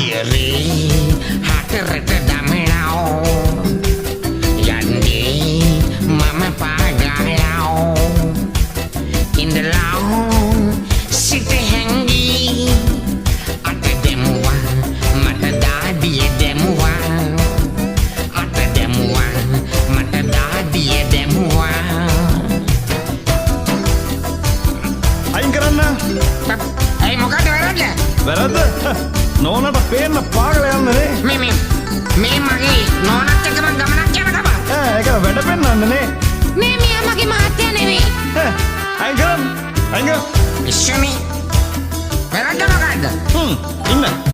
දියරේ හතරට දමනෝ යන්නේ මම පාගායෝ ඉඳලා සිට හැංගී අත දෙමුවා මට දාඩිය දෙමුවා අත දෙමුවා මට දාඩිය දෙමුවා අයින් කරන්න ඇයි මොකද වැරද්ද වැරද්ද නෝනට පේන්න පාගල යන්නනේ මේ මගේ නෝනත් එක්කම ගමනක් යන ගම ඒක වැඩ පෙන්නන්නනේ මේ මියා මගේ මහත්තයා නෙවෙයි අයින් කරන්න ඉස්සමි වැරද්ද මොකද්ද ඉන්න